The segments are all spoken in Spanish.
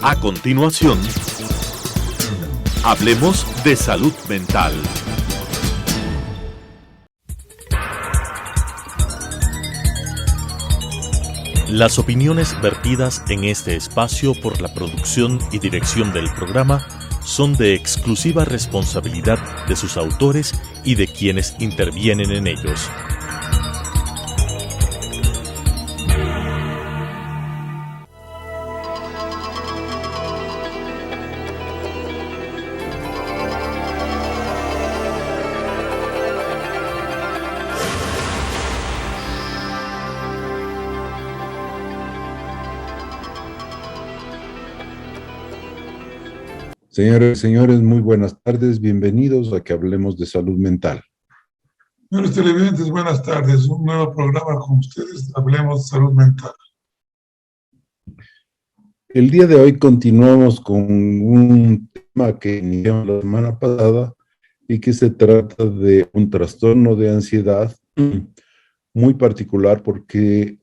A continuación, hablemos de salud mental. Las opiniones vertidas en este espacio por la producción y dirección del programa son de exclusiva responsabilidad de sus autores y de quienes intervienen en ellos. Señoras y señores, muy buenas tardes, bienvenidos a que hablemos de salud mental. Señores televidentes, buenas tardes. Un nuevo programa con ustedes, Hablemos de Salud Mental. El día de hoy continuamos con un tema que iniciamos la semana pasada y que se trata de un trastorno de ansiedad muy particular porque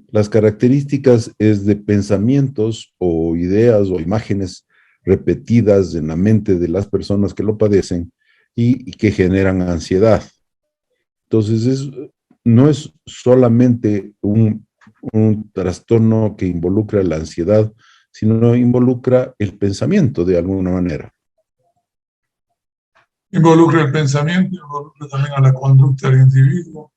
las características es de pensamientos o ideas o imágenes repetidas en la mente de las personas que lo padecen y que generan ansiedad. Entonces, no es solamente un trastorno que involucra la ansiedad, sino involucra el pensamiento de alguna manera. Involucra el pensamiento, involucra también a la conducta del individuo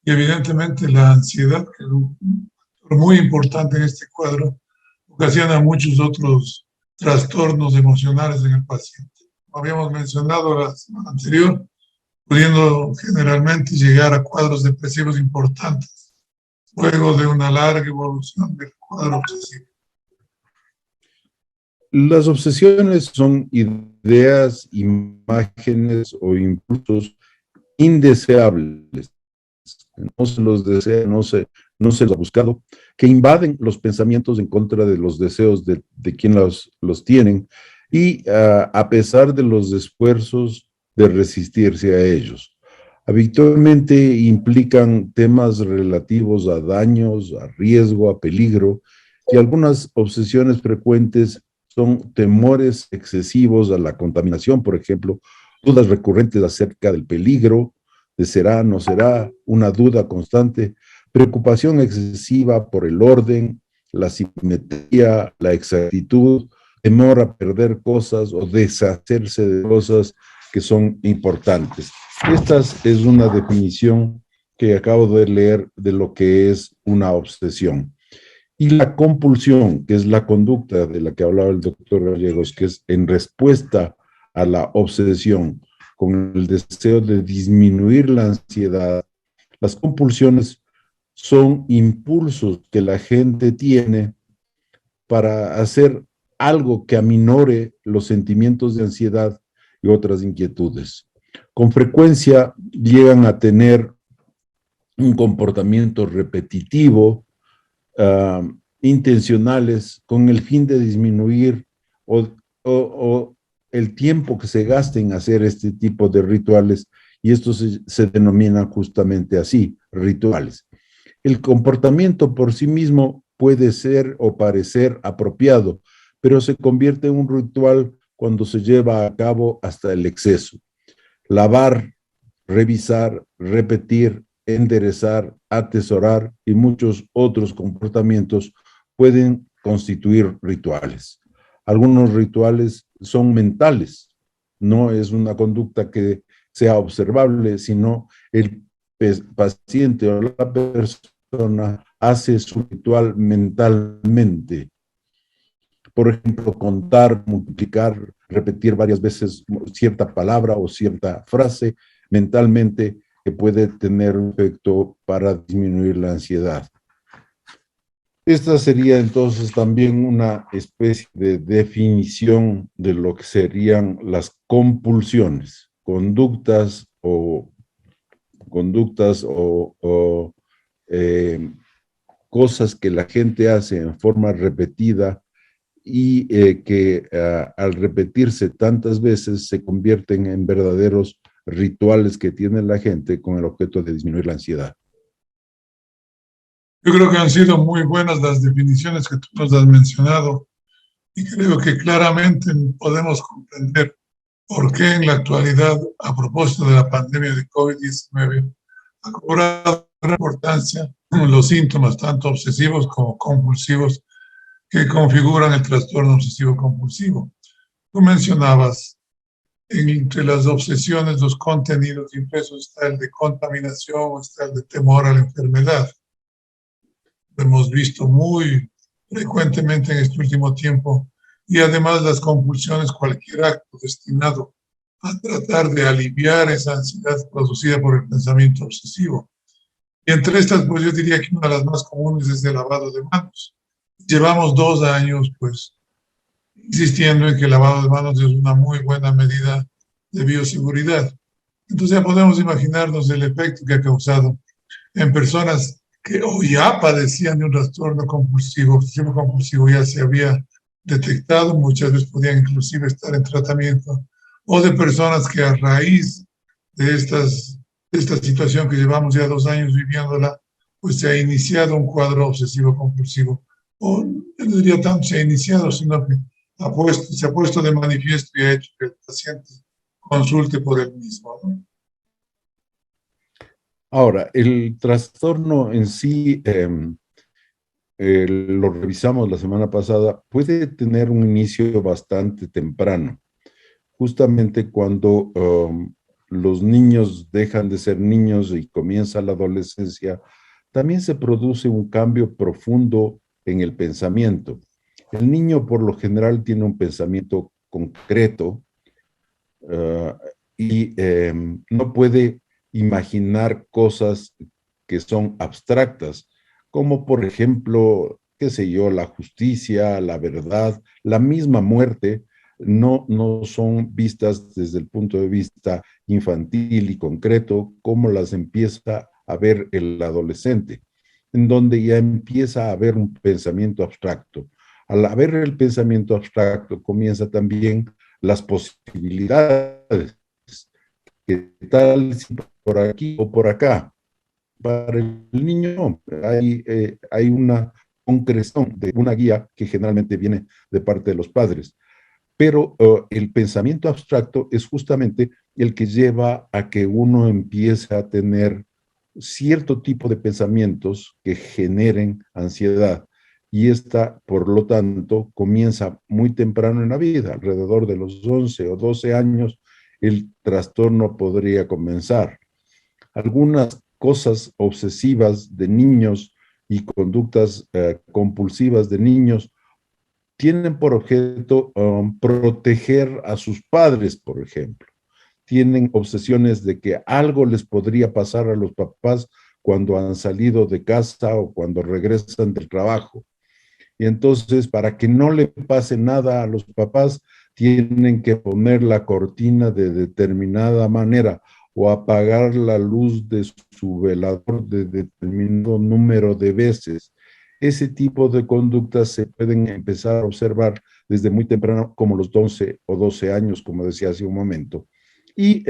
y evidentemente la ansiedad, que es muy importante en este cuadro, ocasiona muchos otros trastornos emocionales en el paciente. Como habíamos mencionado la semana anterior, pudiendo generalmente llegar a cuadros depresivos importantes, luego de una larga evolución del cuadro obsesivo. Las obsesiones son ideas, imágenes o impulsos indeseables. No se los desea, no se los ha buscado, que invaden los pensamientos en contra de los deseos de quien los tienen y a pesar de los esfuerzos de resistirse a ellos. Habitualmente implican temas relativos a daños, a riesgo, a peligro, y algunas obsesiones frecuentes son temores excesivos a la contaminación, por ejemplo, dudas recurrentes acerca del peligro, de será, no será, una duda constante, preocupación excesiva por el orden, la simetría, la exactitud, temor a perder cosas o deshacerse de cosas que son importantes. Esta es una definición que acabo de leer de lo que es una obsesión. Y la compulsión, que es la conducta de la que hablaba el doctor Gallegos, que es en respuesta a la obsesión, con el deseo de disminuir la ansiedad. Las compulsiones son impulsos que la gente tiene para hacer algo que aminore los sentimientos de ansiedad y otras inquietudes. Con frecuencia llegan a tener un comportamiento repetitivo, intencionales, con el fin de disminuir o el tiempo que se gasta en hacer este tipo de rituales, y esto se denomina justamente así, rituales. El comportamiento por sí mismo puede ser o parecer apropiado, pero se convierte en un ritual cuando se lleva a cabo hasta el exceso. Lavar, revisar, repetir, enderezar, atesorar y muchos otros comportamientos pueden constituir rituales. Algunos rituales son mentales, no es una conducta que sea observable, sino el paciente o la persona hace su ritual mentalmente. Por ejemplo, contar, multiplicar, repetir varias veces cierta palabra o cierta frase mentalmente que puede tener un efecto para disminuir la ansiedad. Esta sería entonces también una especie de definición de lo que serían las compulsiones, conductas o cosas que la gente hace en forma repetida y que al repetirse tantas veces se convierten en verdaderos rituales que tiene la gente con el objeto de disminuir la ansiedad. Yo creo que han sido muy buenas las definiciones que tú nos has mencionado y creo que claramente podemos comprender por qué en la actualidad, a propósito de la pandemia de COVID-19, ha cobrado gran importancia los síntomas tanto obsesivos como compulsivos que configuran el trastorno obsesivo compulsivo. Tú mencionabas, entre las obsesiones, los contenidos impresos, está el de contaminación, está el de temor a la enfermedad. Lo hemos visto muy frecuentemente en este último tiempo. Y además las compulsiones, cualquier acto destinado a tratar de aliviar esa ansiedad producida por el pensamiento obsesivo. Y entre estas, pues yo diría que una de las más comunes es el lavado de manos. Llevamos 2 años, pues, insistiendo en que el lavado de manos es una muy buena medida de bioseguridad. Entonces ya podemos imaginarnos el efecto que ha causado en personas que o ya padecían de un trastorno compulsivo, obsesivo compulsivo, ya se había detectado, muchas veces podían inclusive estar en tratamiento, o de personas que a raíz de esta situación que llevamos ya 2 años viviéndola, pues se ha iniciado un cuadro obsesivo compulsivo. O yo no diría tanto se ha iniciado, sino que se ha puesto de manifiesto y ha hecho que el paciente consulte por él mismo, ¿no? Ahora, el trastorno en sí, lo revisamos la semana pasada, puede tener un inicio bastante temprano, justamente cuando los niños dejan de ser niños y comienza la adolescencia, también se produce un cambio profundo en el pensamiento. El niño por lo general tiene un pensamiento concreto y no puede imaginar cosas que son abstractas, como por ejemplo, qué sé yo, la justicia, la verdad, la misma muerte, no son vistas desde el punto de vista infantil y concreto, como las empieza a ver el adolescente, en donde ya empieza a haber un pensamiento abstracto. Al haber el pensamiento abstracto, comienza también las posibilidades, que tal si por aquí o por acá. Para el niño hay una concreción de una guía que generalmente viene de parte de los padres, pero el pensamiento abstracto es justamente el que lleva a que uno empiece a tener cierto tipo de pensamientos que generen ansiedad. Y esta, por lo tanto, comienza muy temprano en la vida, alrededor de los 11 o 12 años, el trastorno podría comenzar. Algunas cosas obsesivas de niños y conductas compulsivas de niños tienen por objeto proteger a sus padres, por ejemplo. Tienen obsesiones de que algo les podría pasar a los papás cuando han salido de casa o cuando regresan del trabajo. Y entonces, para que no le pase nada a los papás, tienen que poner la cortina de determinada manera o apagar la luz de su velador de determinado número de veces. Ese tipo de conductas se pueden empezar a observar desde muy temprano, como los 11 o 12 años, como decía hace un momento. Y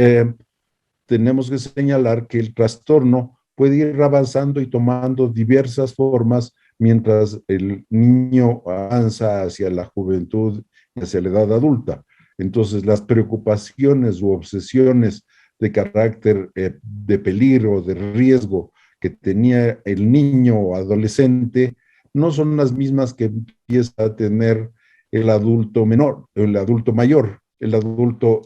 tenemos que señalar que el trastorno puede ir avanzando y tomando diversas formas mientras el niño avanza hacia la juventud y hacia la edad adulta. Entonces, las preocupaciones u obsesiones de carácter de peligro, de riesgo que tenía el niño o adolescente no son las mismas que empieza a tener el adulto menor, el adulto mayor, el adulto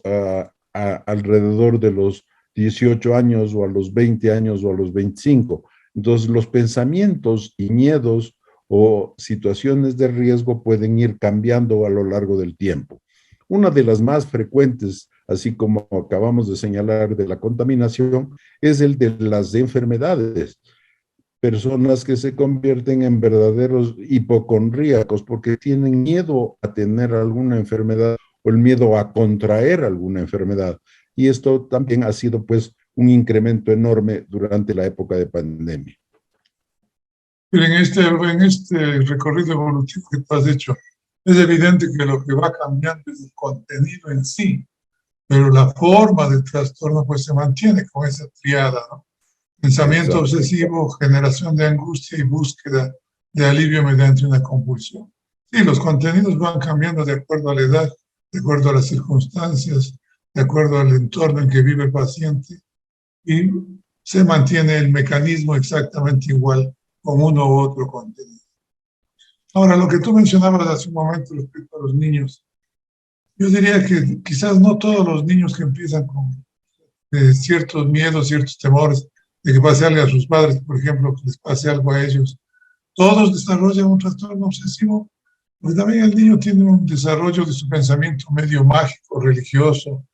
alrededor de los 18 años o a los 20 años o a los 25. Entonces, los pensamientos y miedos o situaciones de riesgo pueden ir cambiando a lo largo del tiempo. Una de las más frecuentes, así como acabamos de señalar de la contaminación, es el de las enfermedades. Personas que se convierten en verdaderos hipocondríacos porque tienen miedo a tener alguna enfermedad o el miedo a contraer alguna enfermedad. Y esto también ha sido, pues, un incremento enorme durante la época de pandemia. Pero en este recorrido evolutivo que tú has hecho, es evidente que lo que va cambiando es el contenido en sí, pero la forma del trastorno pues se mantiene con esa triada, ¿no? Pensamiento Exacto. obsesivo, generación de angustia y búsqueda de alivio mediante una compulsión. Sí, los contenidos van cambiando de acuerdo a la edad, de acuerdo a las circunstancias, de acuerdo al entorno en que vive el paciente, y se mantiene el mecanismo exactamente igual con uno u otro contenido. Ahora, lo que tú mencionabas hace un momento respecto a los niños, yo diría que quizás no todos los niños que empiezan con ciertos miedos, ciertos temores de que pase algo a sus padres, por ejemplo, que les pase algo a ellos, todos desarrollan un trastorno obsesivo, porque también el niño tiene un desarrollo de su pensamiento medio mágico, religioso,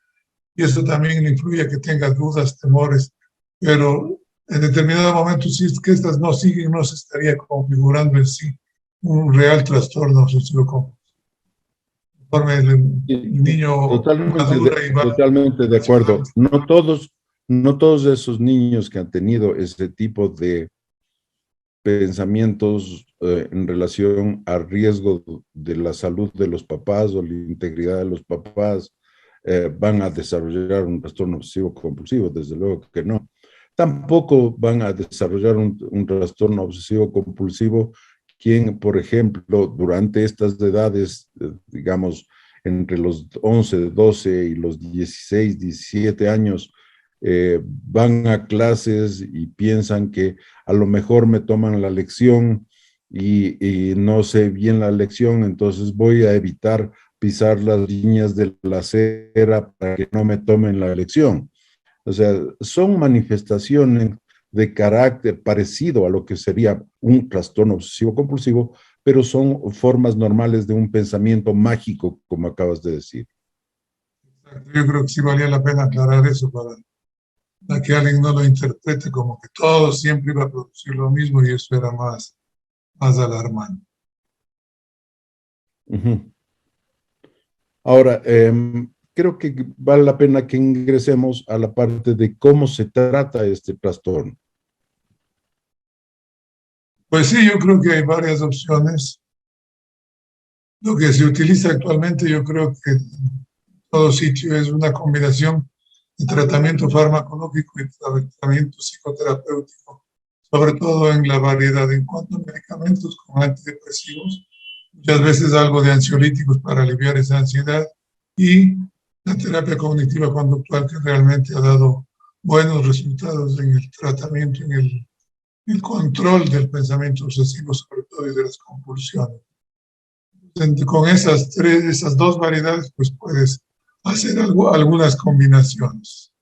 y eso también le influye a que tenga dudas, temores, pero en determinado momento, si es que estas no siguen, no se estaría configurando en sí un real trastorno obsesivo. Conforme el Sí, niño madura y va totalmente de acuerdo. relacionando. No todos esos niños que han tenido ese tipo de pensamientos en relación al riesgo de la salud de los papás o la integridad de los papás van a desarrollar un trastorno obsesivo compulsivo, desde luego que no. Tampoco van a desarrollar un trastorno obsesivo compulsivo quien, por ejemplo, durante estas edades, digamos, entre los 11, 12 y los 16, 17 años, van a clases y piensan que a lo mejor me toman la lección y no sé bien la lección, entonces voy a evitar pisar las líneas de la acera para que no me tomen la lección. O sea, son manifestaciones de carácter parecido a lo que sería un trastorno obsesivo compulsivo, pero son formas normales de un pensamiento mágico, como acabas de decir. Yo creo que sí valía la pena aclarar eso para que alguien no lo interprete como que todo siempre iba a producir lo mismo y eso era más alarmante. Uh-huh. Ahora, creo que vale la pena que ingresemos a la parte de cómo se trata este trastorno. Pues sí, yo creo que hay varias opciones. Lo que se utiliza actualmente, yo creo que en todo sitio es una combinación de tratamiento farmacológico y tratamiento psicoterapéutico, sobre todo en la variedad en cuanto a medicamentos como antidepresivos, muchas veces algo de ansiolíticos para aliviar esa ansiedad y la terapia cognitiva conductual que realmente ha dado buenos resultados en el tratamiento, en el control del pensamiento obsesivo, sobre todo y de las compulsiones. Con esas dos variedades, pues puedes hacer algunas combinaciones.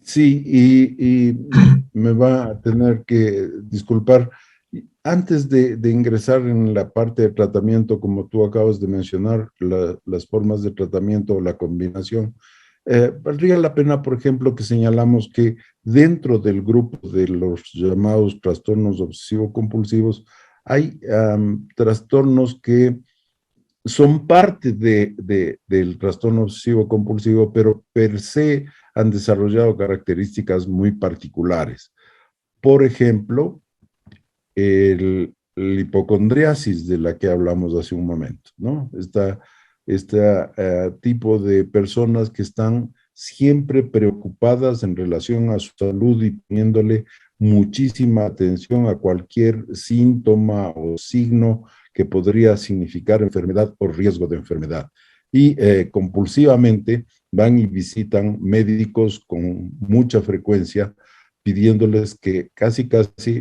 Sí, y me va a tener que disculpar. Antes de ingresar en la parte de tratamiento, como tú acabas de mencionar, las formas de tratamiento o la combinación, valdría la pena, por ejemplo, que señalamos que dentro del grupo de los llamados trastornos obsesivo-compulsivos, hay trastornos que son parte del trastorno obsesivo compulsivo, pero per se han desarrollado características muy particulares. Por ejemplo, la hipocondriasis de la que hablamos hace un momento, ¿no? Este tipo de personas que están siempre preocupadas en relación a su salud y poniéndole muchísima atención a cualquier síntoma o signo que podría significar enfermedad o riesgo de enfermedad. Y compulsivamente van y visitan médicos con mucha frecuencia, pidiéndoles que casi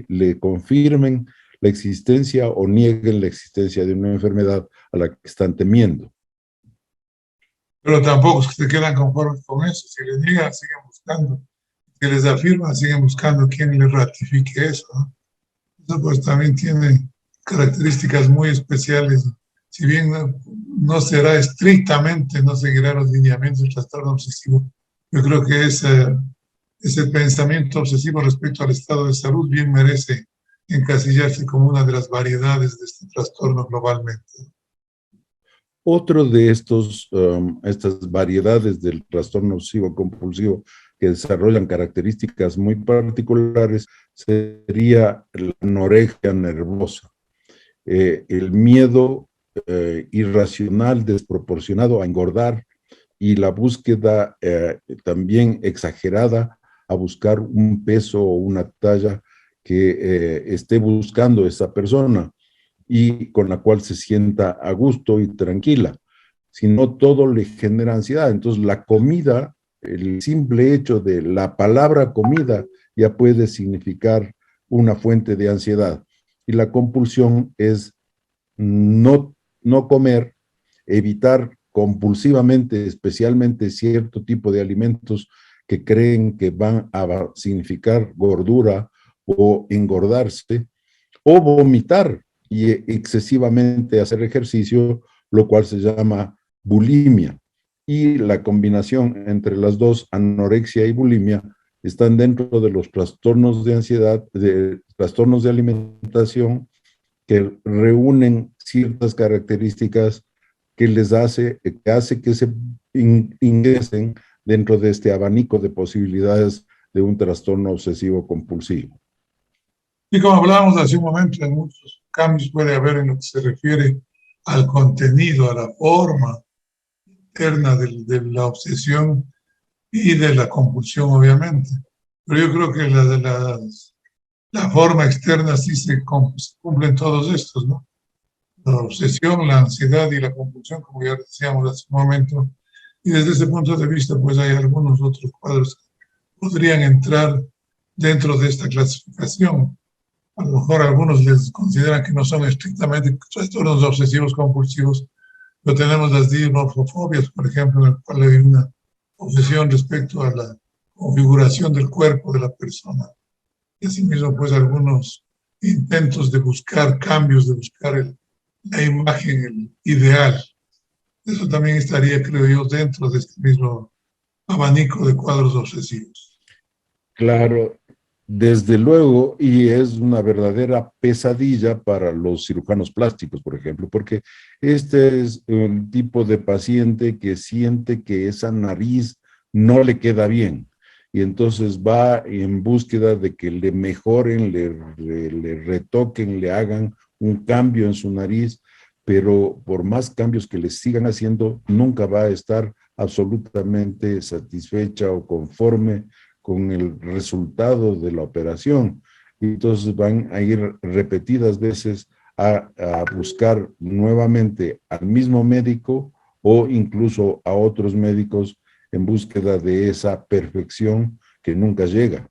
le confirmen la existencia o nieguen la existencia de una enfermedad a la que están temiendo. Pero tampoco es que se quedan conformes con eso. Si les niegan, siguen buscando. Si les afirman, siguen buscando quien les ratifique eso, ¿no? Eso pues también tiene características muy especiales. Si bien no será estrictamente, no seguirá los lineamientos del trastorno obsesivo, yo creo que ese pensamiento obsesivo respecto al estado de salud bien merece encasillarse como una de las variedades de este trastorno globalmente. Otro de estas variedades del trastorno obsesivo compulsivo que desarrollan características muy particulares sería la anorexia nervosa, el miedo irracional, desproporcionado a engordar y la búsqueda también exagerada a buscar un peso o una talla que esté buscando esa persona y con la cual se sienta a gusto y tranquila, sino todo le genera ansiedad. Entonces la comida, el simple hecho de la palabra comida ya puede significar una fuente de ansiedad. Y la compulsión es no comer, evitar compulsivamente, especialmente cierto tipo de alimentos que creen que van a significar gordura o engordarse, o vomitar y excesivamente hacer ejercicio, lo cual se llama bulimia. Y la combinación entre las dos, anorexia y bulimia, están dentro de los trastornos de ansiedad, de trastornos de alimentación, que reúnen ciertas características que hace que se ingresen dentro de este abanico de posibilidades de un trastorno obsesivo compulsivo. Y como hablábamos hace un momento, muchos cambios puede haber en lo que se refiere al contenido, a la forma interna de la obsesión y de la compulsión, obviamente. Pero yo creo que la forma externa sí se cumplen todos estos, ¿no? La obsesión, la ansiedad y la compulsión, como ya decíamos hace un momento. Y desde ese punto de vista, pues hay algunos otros cuadros que podrían entrar dentro de esta clasificación. A lo mejor algunos les consideran que no son estrictamente trastornos obsesivos compulsivos, pero tenemos las dimorfofobias, por ejemplo, en el cual hay una obsesión respecto a la configuración del cuerpo de la persona. Y asimismo, pues algunos intentos de buscar cambios, de buscar la imagen el ideal. Eso también estaría, creo yo, dentro de este mismo abanico de cuadros obsesivos. Claro, desde luego, y es una verdadera pesadilla para los cirujanos plásticos, por ejemplo, porque este es el tipo de paciente que siente que esa nariz no le queda bien, y entonces va en búsqueda de que le mejoren, le retoquen, le hagan un cambio en su nariz, pero por más cambios que le sigan haciendo, nunca va a estar absolutamente satisfecha o conforme con el resultado de la operación. Y entonces van a ir repetidas veces a buscar nuevamente al mismo médico o incluso a otros médicos en búsqueda de esa perfección que nunca llega.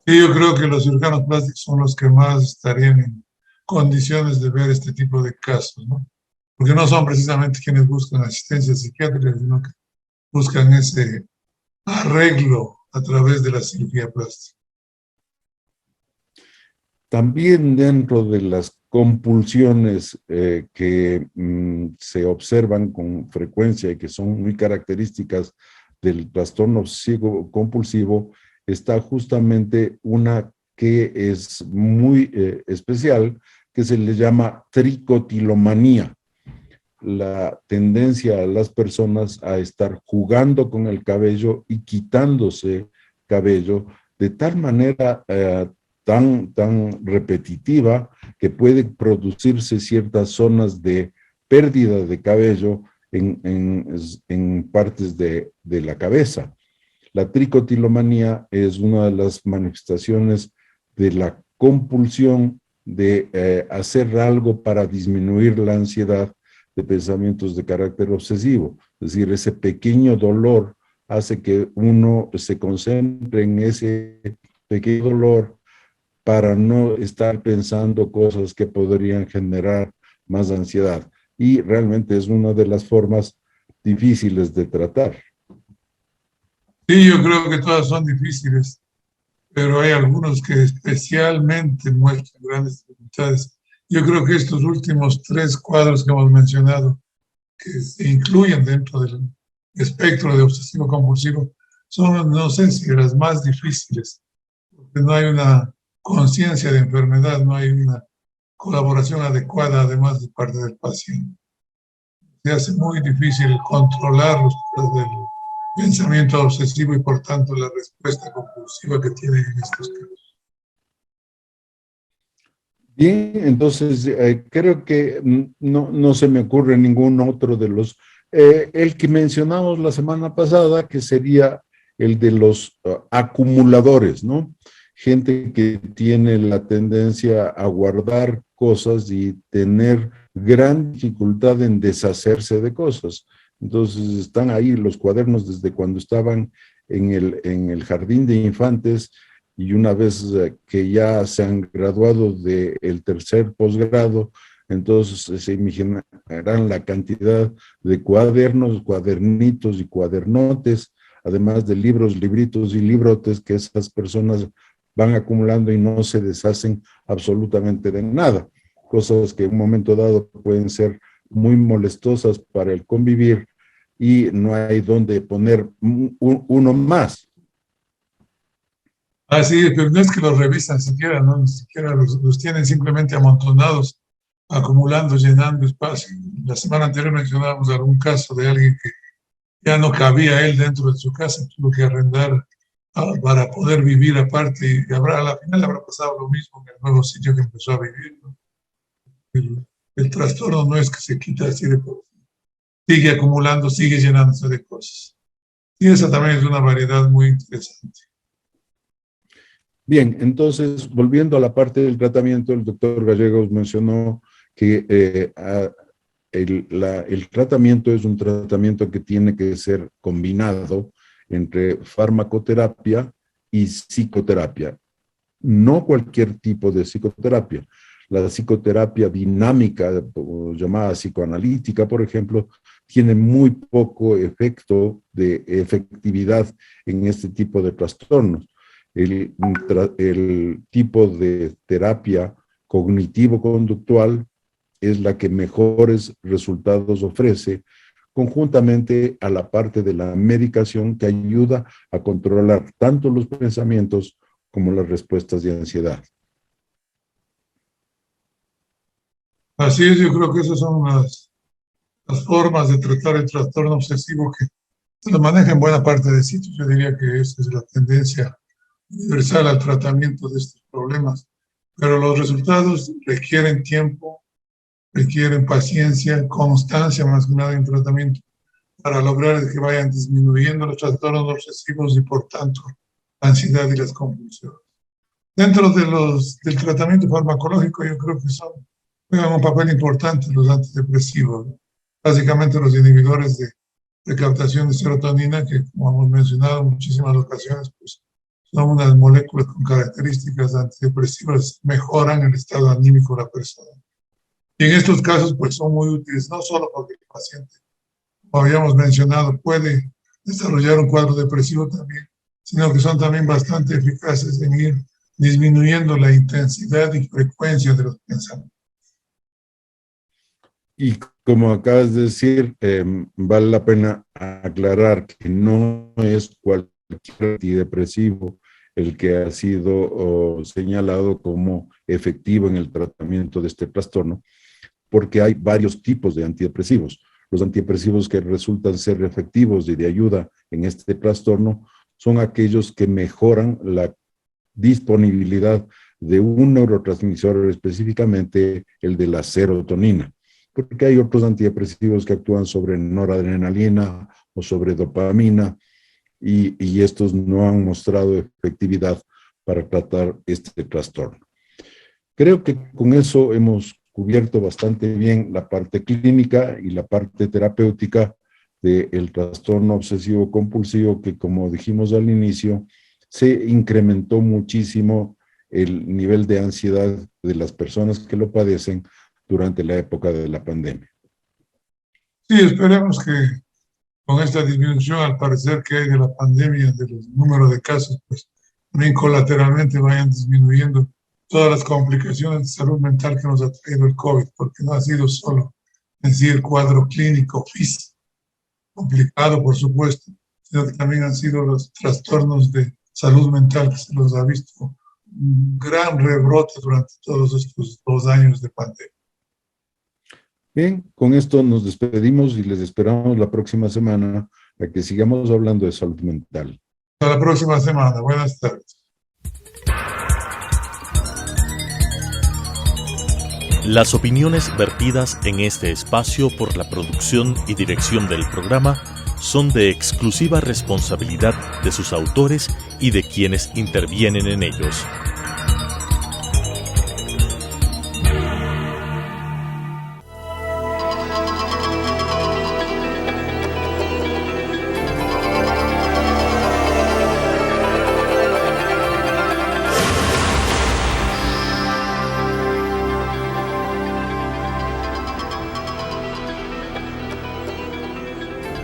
Y yo creo que los cirujanos plásticos son los que más estarían en condiciones de ver este tipo de casos, ¿no? Porque no son precisamente quienes buscan asistencia psiquiátrica, sino que buscan ese arreglo a través de la cirugía plástica. También dentro de las compulsiones que se observan con frecuencia y que son muy características del trastorno obsesivo compulsivo, está justamente una que es muy especial, que se le llama tricotilomanía. La tendencia a las personas a estar jugando con el cabello y quitándose cabello de tal manera tan repetitiva que puede producirse ciertas zonas de pérdida de cabello en partes de la cabeza. La tricotilomanía es una de las manifestaciones de la compulsión de hacer algo para disminuir la ansiedad de pensamientos de carácter obsesivo. Es decir, ese pequeño dolor hace que uno se concentre en ese pequeño dolor para no estar pensando cosas que podrían generar más ansiedad. Y realmente es una de las formas difíciles de tratar. Sí, yo creo que todas son difíciles, pero hay algunos que especialmente muestran grandes dificultades. Yo creo que estos últimos 3 cuadros que hemos mencionado, que se incluyen dentro del espectro de obsesivo compulsivo, son, no sé si las más difíciles, porque no hay una conciencia de enfermedad, no hay una colaboración adecuada, además de parte del paciente. Se hace muy difícil controlar los del pensamiento obsesivo y, por tanto, la respuesta compulsiva que tienen en estos casos. Bien, entonces creo que no se me ocurre ningún otro de los, el que mencionamos la semana pasada, que sería el de los acumuladores, ¿no? Gente que tiene la tendencia a guardar cosas y tener gran dificultad en deshacerse de cosas. Entonces están ahí los cuadernos desde cuando estaban en el jardín de infantes, y una vez que ya se han graduado del tercer posgrado, entonces se imaginarán la cantidad de cuadernos, cuadernitos y cuadernotes, además de libros, libritos y librotes que esas personas van acumulando y no se deshacen absolutamente de nada. Cosas que en un momento dado pueden ser muy molestosas para el convivir y no hay dónde poner uno más. Sí, pero no es que los revisan siquiera, ¿no? Ni siquiera los tienen simplemente amontonados, acumulando, llenando espacio. La semana anterior mencionábamos algún caso de alguien que ya no cabía él dentro de su casa, tuvo que arrendar para poder vivir aparte, y a la final habrá pasado lo mismo en el nuevo sitio que empezó a vivir, ¿no? El trastorno no es que se quita así de por sí, sigue acumulando, sigue llenándose de cosas. Y esa también es una variedad muy interesante. Bien, entonces, volviendo a la parte del tratamiento, el doctor Gallegos mencionó que el tratamiento es un tratamiento que tiene que ser combinado entre farmacoterapia y psicoterapia. No cualquier tipo de psicoterapia. La psicoterapia dinámica, llamada psicoanalítica, por ejemplo, tiene muy poco efecto de efectividad en este tipo de trastornos. El tipo de terapia cognitivo-conductual es la que mejores resultados ofrece, conjuntamente a la parte de la medicación que ayuda a controlar tanto los pensamientos como las respuestas de ansiedad. Así es, yo creo que esas son las formas de tratar el trastorno obsesivo que se lo maneja en buena parte de sitios. Yo diría que esa es la tendencia universal al tratamiento de estos problemas, pero los resultados requieren tiempo, requieren paciencia, constancia más que nada en tratamiento para lograr que vayan disminuyendo los trastornos obsesivos y por tanto la ansiedad y las compulsiones. Dentro del tratamiento farmacológico yo creo que juegan un papel importante los antidepresivos, ¿no? Básicamente los inhibidores de recaptación de serotonina que, como hemos mencionado en muchísimas ocasiones, pues son unas moléculas con características antidepresivas, mejoran el estado anímico de la persona. Y en estos casos, pues son muy útiles, no solo porque el paciente, como habíamos mencionado, puede desarrollar un cuadro depresivo también, sino que son también bastante eficaces en ir disminuyendo la intensidad y frecuencia de los pensamientos. Y como acabas de decir, vale la pena aclarar que no es cualquier antidepresivo el que ha sido señalado como efectivo en el tratamiento de este trastorno, porque hay varios tipos de antidepresivos. Los antidepresivos que resultan ser efectivos y de ayuda en este trastorno son aquellos que mejoran la disponibilidad de un neurotransmisor, específicamente el de la serotonina, porque hay otros antidepresivos que actúan sobre noradrenalina o sobre dopamina, y estos no han mostrado efectividad para tratar este trastorno. Creo que con eso hemos cubierto bastante bien la parte clínica y la parte terapéutica del trastorno obsesivo compulsivo, que, como dijimos al inicio, se incrementó muchísimo el nivel de ansiedad de las personas que lo padecen durante la época de la pandemia. Sí, esperemos que con esta disminución, al parecer, que hay de la pandemia, de los números de casos, pues también colateralmente vayan disminuyendo todas las complicaciones de salud mental que nos ha traído el COVID, porque no ha sido solo en sí el cuadro clínico físico, complicado por supuesto, sino que también han sido los trastornos de salud mental que se los ha visto un gran rebrote durante todos estos 2 años de pandemia. Bien, con esto nos despedimos y les esperamos la próxima semana para que sigamos hablando de salud mental. Hasta la próxima semana. Buenas tardes. Las opiniones vertidas en este espacio por la producción y dirección del programa son de exclusiva responsabilidad de sus autores y de quienes intervienen en ellos.